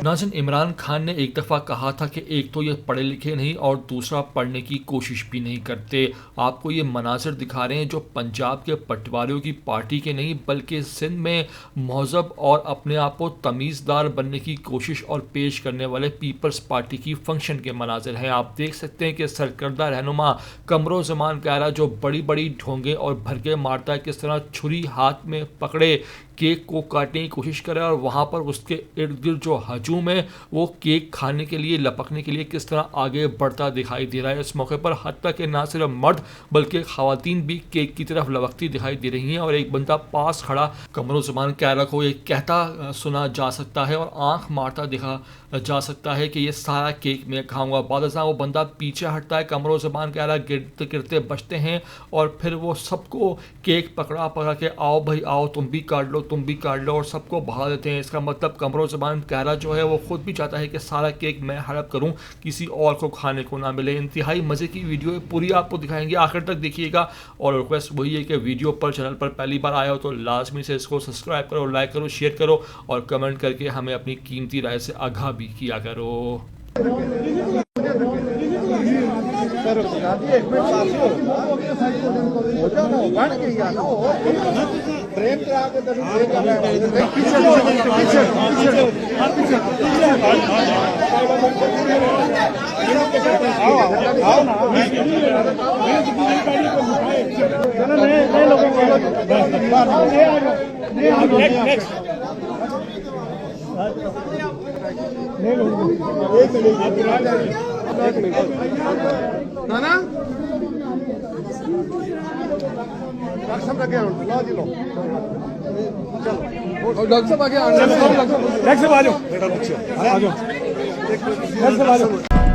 नाज़रीन, इमरान खान ने एक दफ़ा कहा था कि एक तो ये पढ़े लिखे नहीं और दूसरा पढ़ने की कोशिश भी नहीं करते। आपको ये मनाज़र दिखा रहे हैं जो पंजाब के पटवारियों की पार्टी के नहीं बल्कि सिंध में महज़ब और अपने आप को तमीज़दार बनने की कोशिश और पेश करने वाले पीपल्स पार्टी की फंक्शन के मनाज़र हैं। आप देख सकते हैं कि सरकर्दा रहनुमा कमरुज़्ज़मान कायरा जो बड़ी बड़ी ढोंगे और भरके मारता है, किस तरह छुरी हाथ में पकड़े केक को काटने की कोशिश करे और वहाँ पर उसके इर्द गिर्द जो हजूम है वो केक खाने के लिए लपकने के लिए किस तरह आगे बढ़ता दिखाई दे रहा है। इस मौके पर हत्ता कि ना सिर्फ मर्द बल्कि ख़वातीन भी केक की तरफ लपकती दिखाई दे रही हैं और एक बंदा पास खड़ा कमरुज़्ज़मान कायरा को ये कहता सुना जा सकता है और आँख मारता दिखा जा सकता है कि ये सारा केक मैं खाऊंगा। बाद वो बंदा पीछे हटता है, कमरुज़्ज़मान कायरा गिरते गिरते बचते हैं और फिर वो सबको केक पकड़ा पकड़ा के आओ भाई आओ, तुम भी काट लो तुम भी काट लो और सबको भगा देते हैं। इसका मतलब कमरुज़्ज़मान कायरा जो है वो खुद भी चाहता है कि सारा केक मैं हड़प करूं, किसी और को खाने को ना मिले। इंतहाई मज़े की वीडियो पूरी आपको दिखाएंगे, आखिर तक देखिएगा। और रिक्वेस्ट वही है कि वीडियो पर चैनल पर पहली बार आया हो तो लाजमी से इसको सब्सक्राइब करो, लाइक करो, शेयर करो और कमेंट करके हमें अपनी कीमती राय से आगाह भी किया करो। नाना डॉक्टर साहब लगे लो जी लो चलो डॉक्टर साहब आगे डॉक्टर साहब आ जाओ बेटा, आ जाओ डॉक्टर साहब आ जाओ।